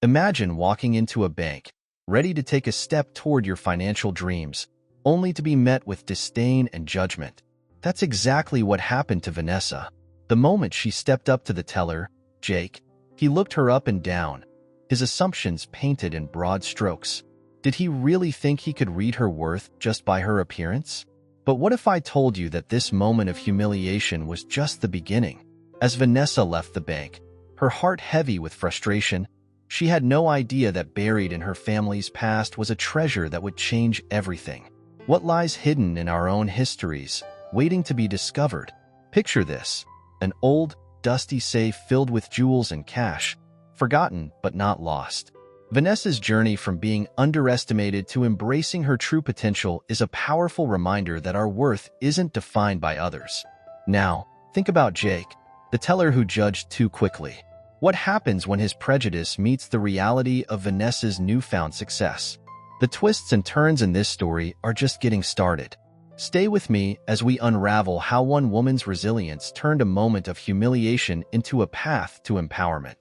Imagine walking into a bank, ready to take a step toward your financial dreams, only to be met with disdain and judgment. That's exactly what happened to Vanessa. The moment she stepped up to the teller, Jake, he looked her up and down, his assumptions painted in broad strokes. Did he really think he could read her worth just by her appearance? But what if I told you that this moment of humiliation was just the beginning? As Vanessa left the bank, her heart heavy with frustration, she had no idea that buried in her family's past was a treasure that would change everything. What lies hidden in our own histories, waiting to be discovered? Picture this: an old, dusty safe filled with jewels and cash, forgotten but not lost. Vanessa's journey from being underestimated to embracing her true potential is a powerful reminder that our worth isn't defined by others. Now, think about Jake, the teller who judged too quickly. What happens when his prejudice meets the reality of Vanessa's newfound success? The twists and turns in this story are just getting started. Stay with me as we unravel how one woman's resilience turned a moment of humiliation into a path to empowerment.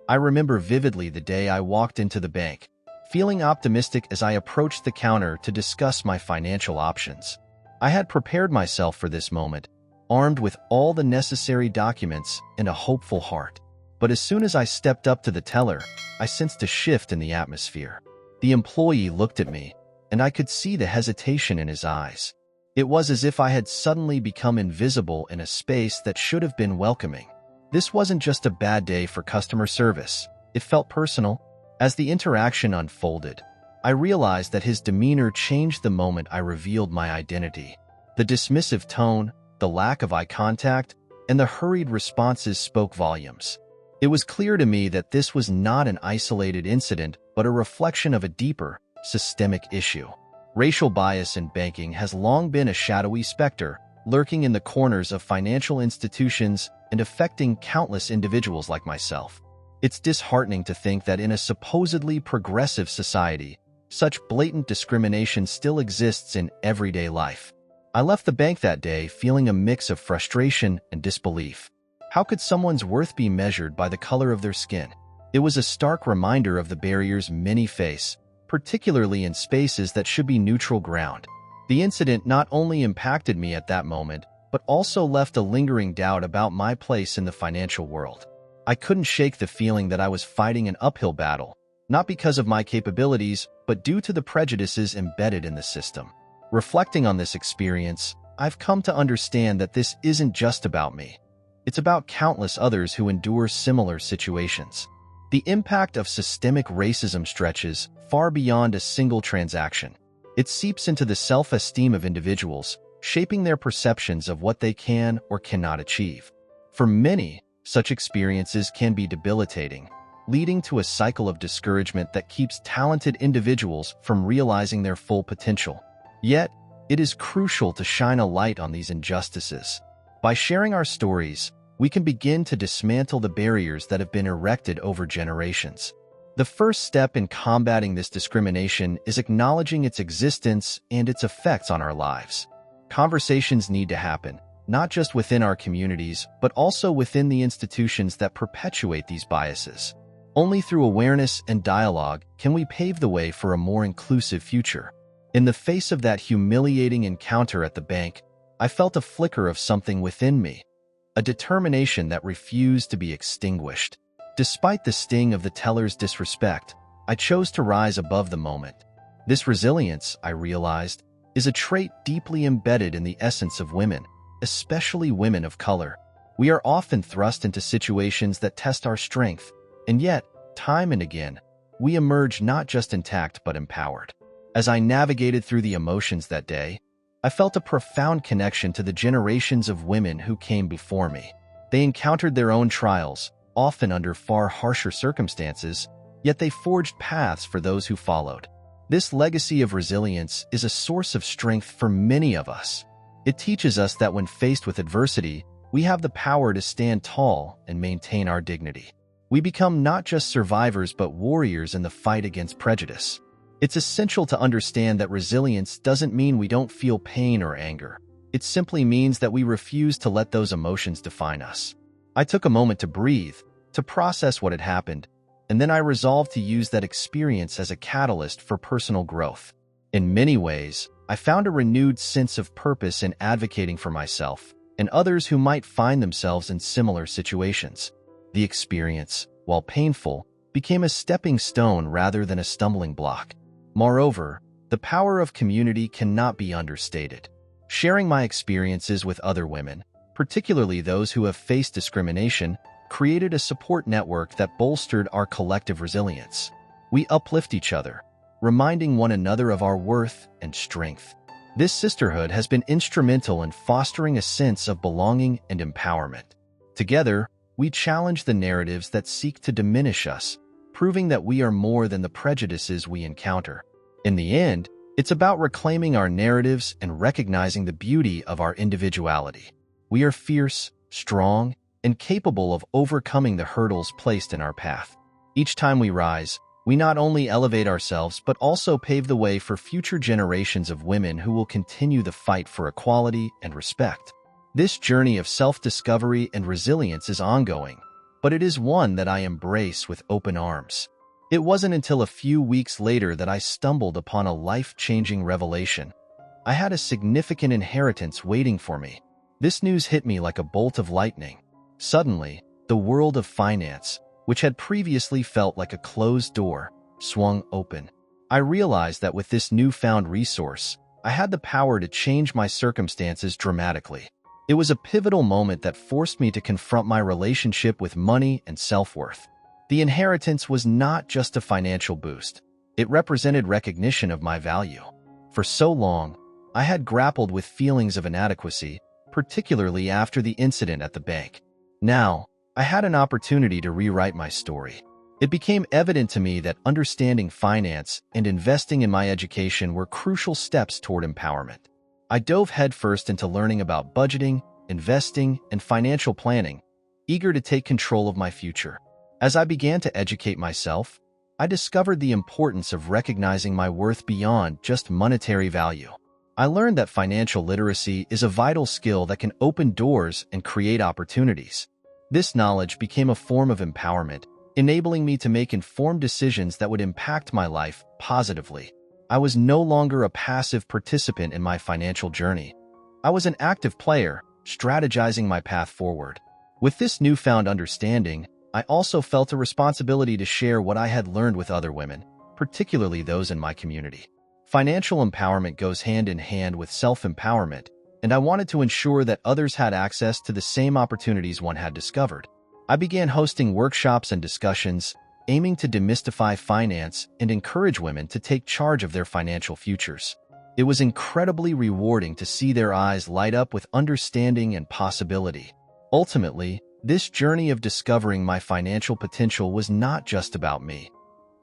I remember vividly the day I walked into the bank, feeling optimistic as I approached the counter to discuss my financial options. I had prepared myself for this moment, armed with all the necessary documents and a hopeful heart. But as soon as I stepped up to the teller, I sensed a shift in the atmosphere. The employee looked at me, and I could see the hesitation in his eyes. It was as if I had suddenly become invisible in a space that should have been welcoming. This wasn't just a bad day for customer service. It felt personal. As the interaction unfolded, I realized that his demeanor changed the moment I revealed my identity. The dismissive tone, the lack of eye contact, and the hurried responses spoke volumes. It was clear to me that this was not an isolated incident, but a reflection of a deeper, systemic issue. Racial bias in banking has long been a shadowy specter, lurking in the corners of financial institutions and affecting countless individuals like myself. It's disheartening to think that in a supposedly progressive society, such blatant discrimination still exists in everyday life. I left the bank that day feeling a mix of frustration and disbelief. How could someone's worth be measured by the color of their skin? It was a stark reminder of the barriers many face, particularly in spaces that should be neutral ground. The incident not only impacted me at that moment, but also left a lingering doubt about my place in the financial world. I couldn't shake the feeling that I was fighting an uphill battle, not because of my capabilities, but due to the prejudices embedded in the system. Reflecting on this experience, I've come to understand that this isn't just about me. It's about countless others who endure similar situations. The impact of systemic racism stretches far beyond a single transaction. It seeps into the self-esteem of individuals, shaping their perceptions of what they can or cannot achieve. For many, such experiences can be debilitating, leading to a cycle of discouragement that keeps talented individuals from realizing their full potential. Yet, it is crucial to shine a light on these injustices. By sharing our stories, we can begin to dismantle the barriers that have been erected over generations. The first step in combating this discrimination is acknowledging its existence and its effects on our lives. Conversations need to happen, not just within our communities, but also within the institutions that perpetuate these biases. Only through awareness and dialogue can we pave the way for a more inclusive future. In the face of that humiliating encounter at the bank, I felt a flicker of something within me, a determination that refused to be extinguished. Despite the sting of the teller's disrespect, I chose to rise above the moment. This resilience, I realized, is a trait deeply embedded in the essence of women, especially women of color. We are often thrust into situations that test our strength, and yet, time and again, we emerge not just intact but empowered. As I navigated through the emotions that day, I felt a profound connection to the generations of women who came before me. They encountered their own trials, often under far harsher circumstances, yet they forged paths for those who followed. This legacy of resilience is a source of strength for many of us. It teaches us that when faced with adversity, we have the power to stand tall and maintain our dignity. We become not just survivors but warriors in the fight against prejudice. It's essential to understand that resilience doesn't mean we don't feel pain or anger. It simply means that we refuse to let those emotions define us. I took a moment to breathe, to process what had happened, and then I resolved to use that experience as a catalyst for personal growth. In many ways, I found a renewed sense of purpose in advocating for myself and others who might find themselves in similar situations. The experience, while painful, became a stepping stone rather than a stumbling block. Moreover, the power of community cannot be understated. Sharing my experiences with other women, particularly those who have faced discrimination, created a support network that bolstered our collective resilience. We uplift each other, reminding one another of our worth and strength. This sisterhood has been instrumental in fostering a sense of belonging and empowerment. Together, we challenge the narratives that seek to diminish us, proving that we are more than the prejudices we encounter. In the end, it's about reclaiming our narratives and recognizing the beauty of our individuality. We are fierce, strong, and capable of overcoming the hurdles placed in our path. Each time we rise, we not only elevate ourselves but also pave the way for future generations of women who will continue the fight for equality and respect. This journey of self-discovery and resilience is ongoing, but it is one that I embrace with open arms. It wasn't until a few weeks later that I stumbled upon a life-changing revelation. I had a significant inheritance waiting for me. This news hit me like a bolt of lightning. Suddenly, the world of finance, which had previously felt like a closed door, swung open. I realized that with this newfound resource, I had the power to change my circumstances dramatically. It was a pivotal moment that forced me to confront my relationship with money and self-worth. The inheritance was not just a financial boost. It represented recognition of my value. For so long, I had grappled with feelings of inadequacy, particularly after the incident at the bank. Now, I had an opportunity to rewrite my story. It became evident to me that understanding finance and investing in my education were crucial steps toward empowerment. I dove headfirst into learning about budgeting, investing, and financial planning, eager to take control of my future. As I began to educate myself, I discovered the importance of recognizing my worth beyond just monetary value. I learned that financial literacy is a vital skill that can open doors and create opportunities. This knowledge became a form of empowerment, enabling me to make informed decisions that would impact my life positively. I was no longer a passive participant in my financial journey. I was an active player, strategizing my path forward. With this newfound understanding, I also felt a responsibility to share what I had learned with other women, particularly those in my community. Financial empowerment goes hand in hand with self-empowerment, and I wanted to ensure that others had access to the same opportunities one had discovered. I began hosting workshops and discussions, aiming to demystify finance and encourage women to take charge of their financial futures. It was incredibly rewarding to see their eyes light up with understanding and possibility. Ultimately, this journey of discovering my financial potential was not just about me.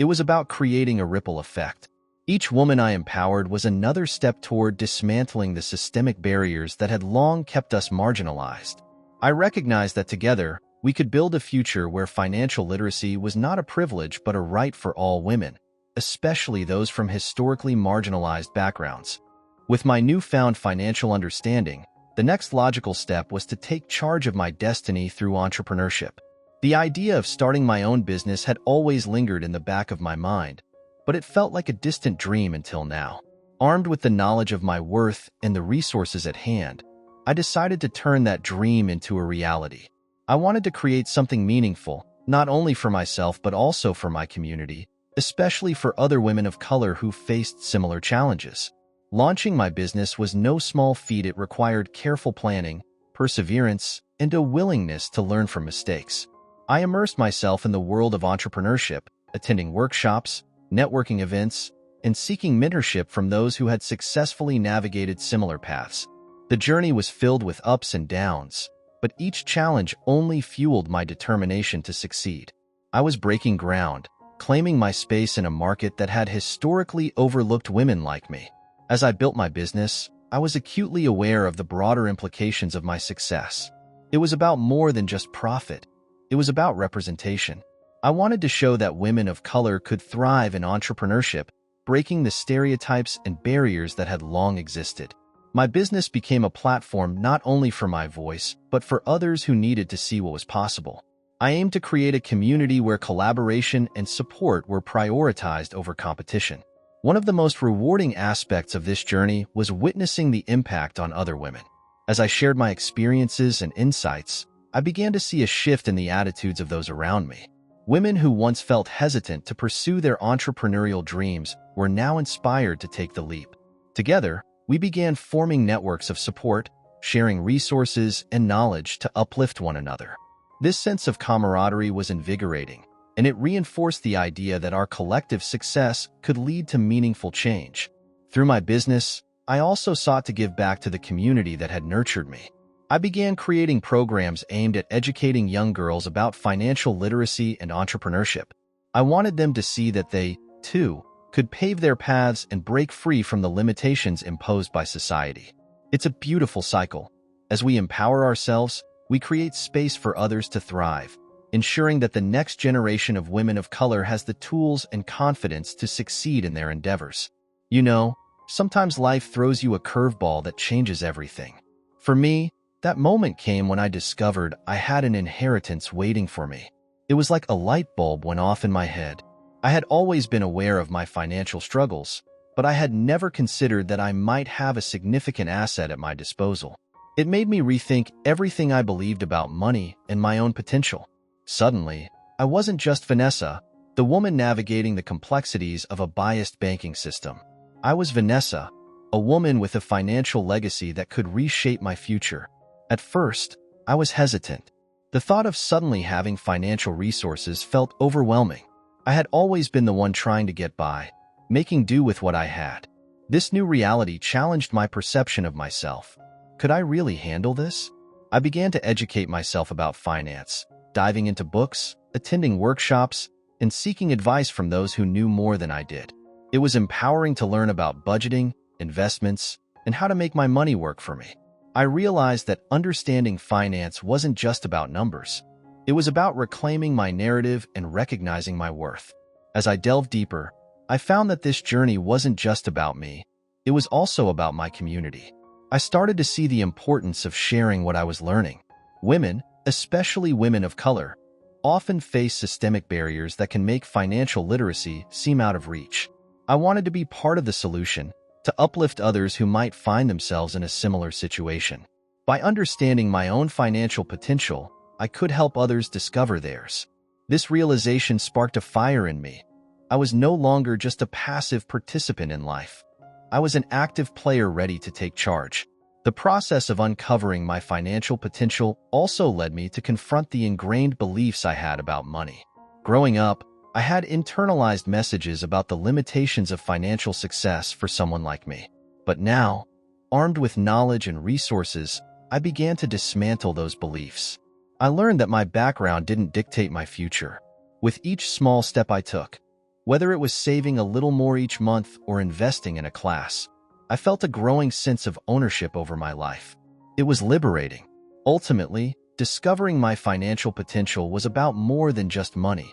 It was about creating a ripple effect. Each woman I empowered was another step toward dismantling the systemic barriers that had long kept us marginalized. I recognized that together, we could build a future where financial literacy was not a privilege but a right for all women, especially those from historically marginalized backgrounds. With my newfound financial understanding, the next logical step was to take charge of my destiny through entrepreneurship. The idea of starting my own business had always lingered in the back of my mind, but it felt like a distant dream until now. Armed with the knowledge of my worth and the resources at hand, I decided to turn that dream into a reality. I wanted to create something meaningful, not only for myself but also for my community, especially for other women of color who faced similar challenges. Launching my business was no small feat. It required careful planning, perseverance, and a willingness to learn from mistakes. I immersed myself in the world of entrepreneurship, attending workshops, networking events, and seeking mentorship from those who had successfully navigated similar paths. The journey was filled with ups and downs, but each challenge only fueled my determination to succeed. I was breaking ground, claiming my space in a market that had historically overlooked women like me. As I built my business, I was acutely aware of the broader implications of my success. It was about more than just profit. It was about representation. I wanted to show that women of color could thrive in entrepreneurship, breaking the stereotypes and barriers that had long existed. My business became a platform not only for my voice, but for others who needed to see what was possible. I aimed to create a community where collaboration and support were prioritized over competition. One of the most rewarding aspects of this journey was witnessing the impact on other women. As I shared my experiences and insights, I began to see a shift in the attitudes of those around me. Women who once felt hesitant to pursue their entrepreneurial dreams were now inspired to take the leap. Together, we began forming networks of support, sharing resources and knowledge to uplift one another. This sense of camaraderie was invigorating, and it reinforced the idea that our collective success could lead to meaningful change. Through my business, I also sought to give back to the community that had nurtured me. I began creating programs aimed at educating young girls about financial literacy and entrepreneurship. I wanted them to see that they, too, could pave their paths and break free from the limitations imposed by society. It's a beautiful cycle. As we empower ourselves, we create space for others to thrive, ensuring that the next generation of women of color has the tools and confidence to succeed in their endeavors. You know, sometimes life throws you a curveball that changes everything. For me, that moment came when I discovered I had an inheritance waiting for me. It was like a light bulb went off in my head. I had always been aware of my financial struggles, but I had never considered that I might have a significant asset at my disposal. It made me rethink everything I believed about money and my own potential. Suddenly, I wasn't just Vanessa, the woman navigating the complexities of a biased banking system. I was Vanessa, a woman with a financial legacy that could reshape my future. At first, I was hesitant. The thought of suddenly having financial resources felt overwhelming. I had always been the one trying to get by, making do with what I had. This new reality challenged my perception of myself. Could I really handle this? I began to educate myself about finance, diving into books, attending workshops, and seeking advice from those who knew more than I did. It was empowering to learn about budgeting, investments, and how to make my money work for me. I realized that understanding finance wasn't just about numbers. It was about reclaiming my narrative and recognizing my worth. As I delved deeper, I found that this journey wasn't just about me. It was also about my community. I started to see the importance of sharing what I was learning. Women, especially women of color, often face systemic barriers that can make financial literacy seem out of reach. I wanted to be part of the solution, to uplift others who might find themselves in a similar situation. By understanding my own financial potential, I could help others discover theirs. This realization sparked a fire in me. I was no longer just a passive participant in life. I was an active player ready to take charge. The process of uncovering my financial potential also led me to confront the ingrained beliefs I had about money. Growing up, I had internalized messages about the limitations of financial success for someone like me. But now, armed with knowledge and resources, I began to dismantle those beliefs. I learned that my background didn't dictate my future. With each small step I took, whether it was saving a little more each month or investing in a class, I felt a growing sense of ownership over my life. It was liberating. Ultimately, discovering my financial potential was about more than just money.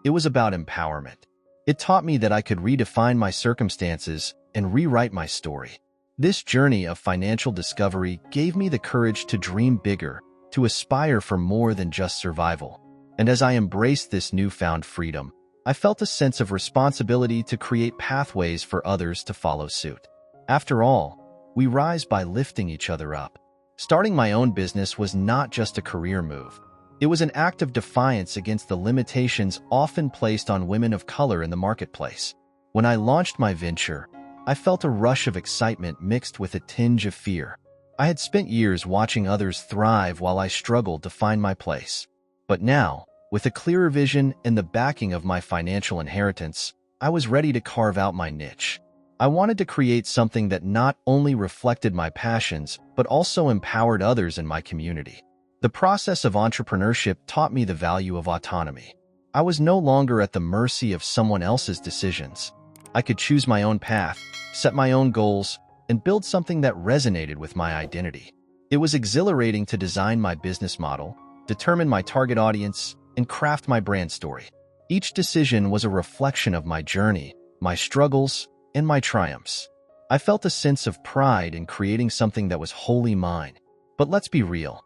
It was about empowerment. It taught me that I could redefine my circumstances and rewrite my story. This journey of financial discovery gave me the courage to dream bigger, to aspire for more than just survival. And as I embraced this newfound freedom, I felt a sense of responsibility to create pathways for others to follow suit. After all, we rise by lifting each other up. Starting my own business was not just a career move. It was an act of defiance against the limitations often placed on women of color in the marketplace. When I launched my venture, I felt a rush of excitement mixed with a tinge of fear. I had spent years watching others thrive while I struggled to find my place. But now, with a clearer vision and the backing of my financial inheritance, I was ready to carve out my niche. I wanted to create something that not only reflected my passions, but also empowered others in my community. The process of entrepreneurship taught me the value of autonomy. I was no longer at the mercy of someone else's decisions. I could choose my own path, set my own goals, and build something that resonated with my identity. It was exhilarating to design my business model, determine my target audience, and craft my brand story. Each decision was a reflection of my journey, my struggles, and my triumphs. I felt a sense of pride in creating something that was wholly mine. But let's be real.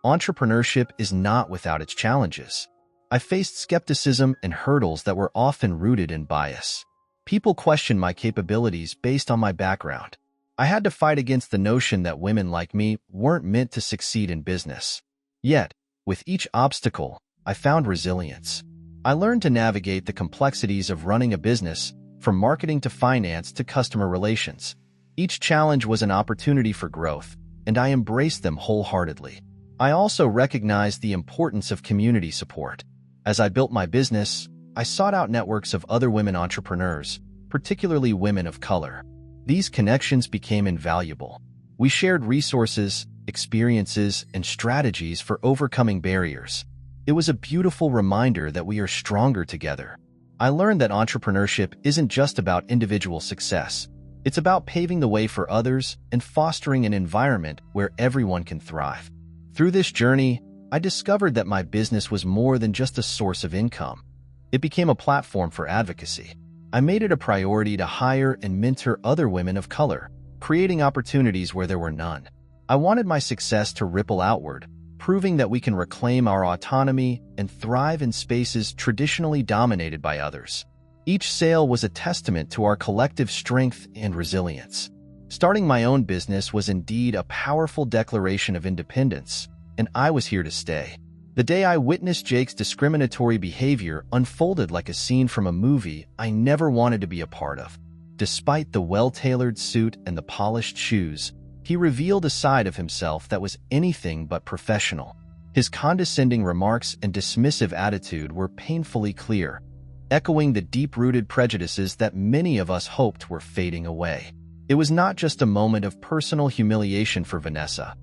Entrepreneurship is not without its challenges. I faced skepticism and hurdles that were often rooted in bias. People questioned my capabilities based on my background. I had to fight against the notion that women like me weren't meant to succeed in business. Yet, with each obstacle, I found resilience. I learned to navigate the complexities of running a business, from marketing to finance to customer relations. Each challenge was an opportunity for growth, and I embraced them wholeheartedly. I also recognized the importance of community support. As I built my business, I sought out networks of other women entrepreneurs, particularly women of color. These connections became invaluable. We shared resources, experiences, and strategies for overcoming barriers. It was a beautiful reminder that we are stronger together. I learned that entrepreneurship isn't just about individual success. It's about paving the way for others and fostering an environment where everyone can thrive. Through this journey, I discovered that my business was more than just a source of income. It became a platform for advocacy. I made it a priority to hire and mentor other women of color, creating opportunities where there were none. I wanted my success to ripple outward, proving that we can reclaim our autonomy and thrive in spaces traditionally dominated by others. Each sale was a testament to our collective strength and resilience. Starting my own business was indeed a powerful declaration of independence, and I was here to stay. The day I witnessed Jake's discriminatory behavior unfolded like a scene from a movie I never wanted to be a part of. Despite the well-tailored suit and the polished shoes, he revealed a side of himself that was anything but professional. His condescending remarks and dismissive attitude were painfully clear, echoing the deep-rooted prejudices that many of us hoped were fading away. It was not just a moment of personal humiliation for Vanessa.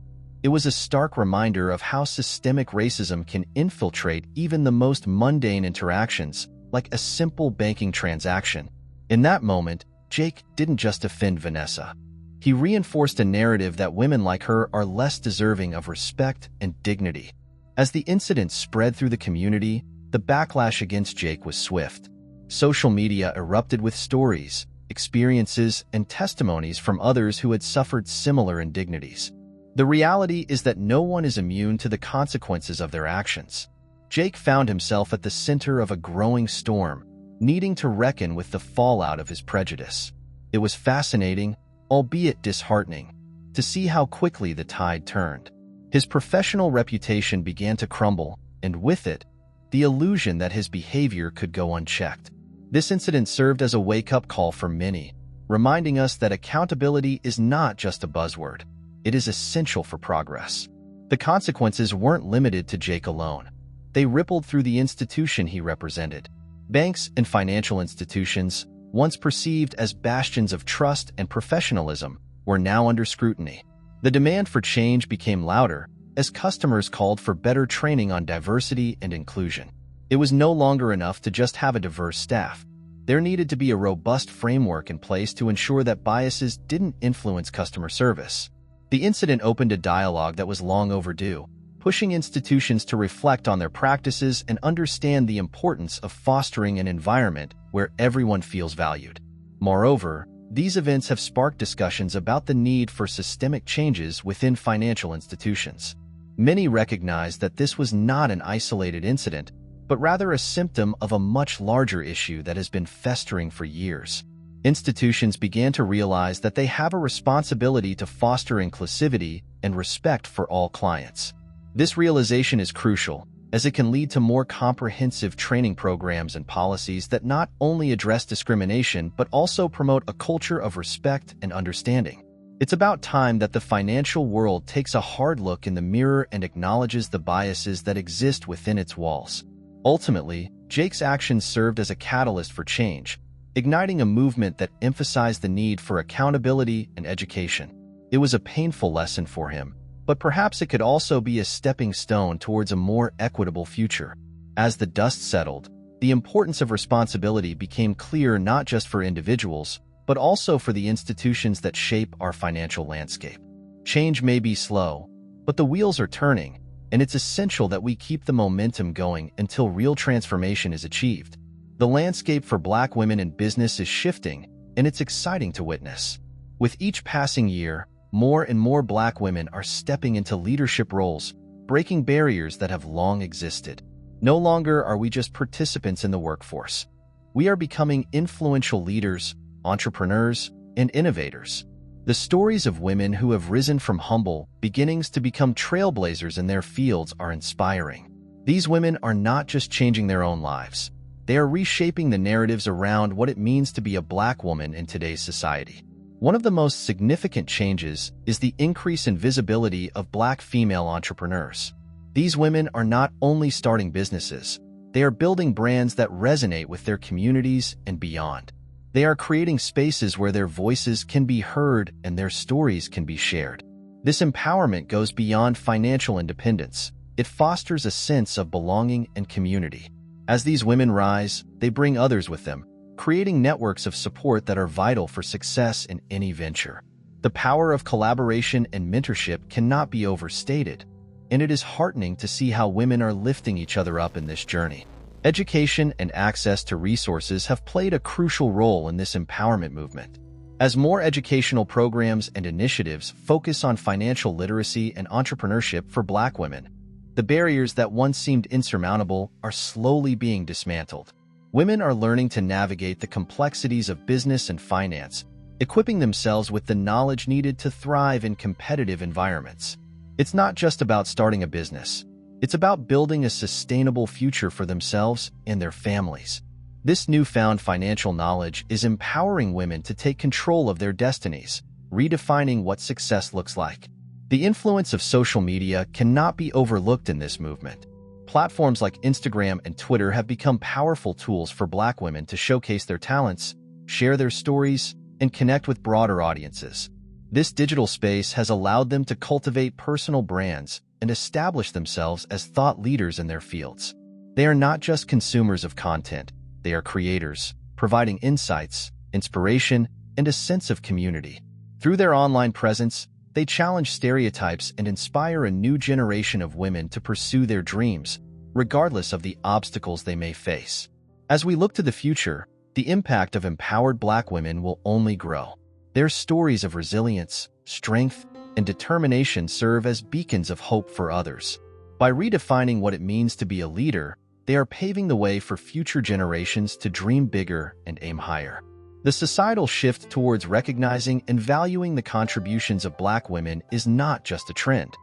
It was a stark reminder of how systemic racism can infiltrate even the most mundane interactions, like a simple banking transaction. In that moment, Jake didn't just offend Vanessa. He reinforced a narrative that women like her are less deserving of respect and dignity. As the incident spread through the community, the backlash against Jake was swift. Social media erupted with stories, experiences, and testimonies from others who had suffered similar indignities. The reality is that no one is immune to the consequences of their actions. Jake found himself at the center of a growing storm, needing to reckon with the fallout of his prejudice. It was fascinating, albeit disheartening, to see how quickly the tide turned. His professional reputation began to crumble, and with it, the illusion that his behavior could go unchecked. This incident served as a wake-up call for many, reminding us that accountability is not just a buzzword. It is essential for progress. The consequences weren't limited to Jake alone. They rippled through the institution he represented. Banks and financial institutions, once perceived as bastions of trust and professionalism, were now under scrutiny. The demand for change became louder as customers called for better training on diversity and inclusion. It was no longer enough to just have a diverse staff. There needed to be a robust framework in place to ensure that biases didn't influence customer service. The incident opened a dialogue that was long overdue, pushing institutions to reflect on their practices and understand the importance of fostering an environment where everyone feels valued. Moreover, these events have sparked discussions about the need for systemic changes within financial institutions. Many recognize that this was not an isolated incident, but rather a symptom of a much larger issue that has been festering for years. Institutions began to realize that they have a responsibility to foster inclusivity and respect for all clients. This realization is crucial, as it can lead to more comprehensive training programs and policies that not only address discrimination but also promote a culture of respect and understanding. It's about time that the financial world takes a hard look in the mirror and acknowledges the biases that exist within its walls. Ultimately, Jake's actions served as a catalyst for change, igniting a movement that emphasized the need for accountability and education. It was a painful lesson for him, but perhaps it could also be a stepping stone towards a more equitable future. As the dust settled, the importance of responsibility became clear not just for individuals, but also for the institutions that shape our financial landscape. Change may be slow, but the wheels are turning, and it's essential that we keep the momentum going until real transformation is achieved. The landscape for Black women in business is shifting, and it's exciting to witness. With each passing year, more and more Black women are stepping into leadership roles, breaking barriers that have long existed. No longer are we just participants in the workforce. We are becoming influential leaders, entrepreneurs, and innovators. The stories of women who have risen from humble beginnings to become trailblazers in their fields are inspiring. These women are not just changing their own lives. They are reshaping the narratives around what it means to be a Black woman in today's society. One of the most significant changes is the increase in visibility of Black female entrepreneurs. These women are not only starting businesses, they are building brands that resonate with their communities and beyond. They are creating spaces where their voices can be heard and their stories can be shared. This empowerment goes beyond financial independence. It fosters a sense of belonging and community. As these women rise, they bring others with them, creating networks of support that are vital for success in any venture. The power of collaboration and mentorship cannot be overstated, and it is heartening to see how women are lifting each other up in this journey. Education and access to resources have played a crucial role in this empowerment movement. As more educational programs and initiatives focus on financial literacy and entrepreneurship for Black women, the barriers that once seemed insurmountable are slowly being dismantled. Women are learning to navigate the complexities of business and finance, equipping themselves with the knowledge needed to thrive in competitive environments. It's not just about starting a business. It's about building a sustainable future for themselves and their families. This newfound financial knowledge is empowering women to take control of their destinies, redefining what success looks like. The influence of social media cannot be overlooked in this movement. Platforms like Instagram and Twitter have become powerful tools for Black women to showcase their talents, share their stories, and connect with broader audiences. This digital space has allowed them to cultivate personal brands and establish themselves as thought leaders in their fields. They are not just consumers of content, they are creators, providing insights, inspiration, and a sense of community. Through their online presence, they challenge stereotypes and inspire a new generation of women to pursue their dreams, regardless of the obstacles they may face. As we look to the future, the impact of empowered Black women will only grow. Their stories of resilience, strength, and determination serve as beacons of hope for others. By redefining what it means to be a leader, they are paving the way for future generations to dream bigger and aim higher. The societal shift towards recognizing and valuing the contributions of Black women is not just a trend.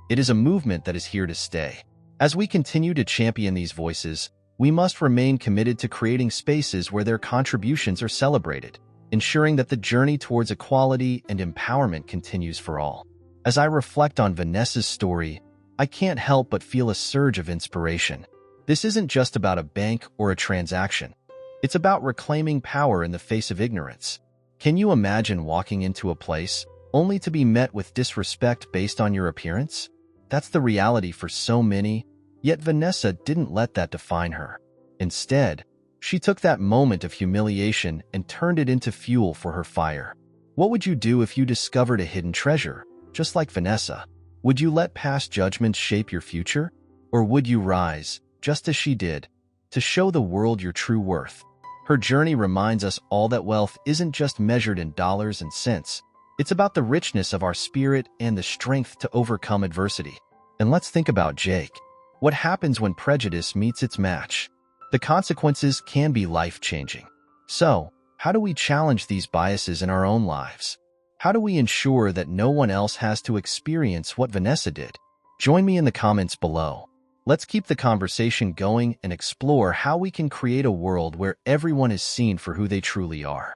It is a movement that is here to stay. As we continue to champion these voices, we must remain committed to creating spaces where their contributions are celebrated, ensuring that the journey towards equality and empowerment continues for all. As I reflect on Vanessa's story, I can't help but feel a surge of inspiration. This isn't just about a bank or a transaction. It's about reclaiming power in the face of ignorance. Can you imagine walking into a place only to be met with disrespect based on your appearance? That's the reality for so many, yet Vanessa didn't let that define her. Instead, she took that moment of humiliation and turned it into fuel for her fire. What would you do if you discovered a hidden treasure, just like Vanessa? Would you let past judgments shape your future? Or would you rise, just as she did, to show the world your true worth? Her journey reminds us all that wealth isn't just measured in dollars and cents. It's about the richness of our spirit and the strength to overcome adversity. And let's think about Jake. What happens when prejudice meets its match? The consequences can be life-changing. So, how do we challenge these biases in our own lives? How do we ensure that no one else has to experience what Vanessa did? Join me in the comments below. Let's keep the conversation going and explore how we can create a world where everyone is seen for who they truly are.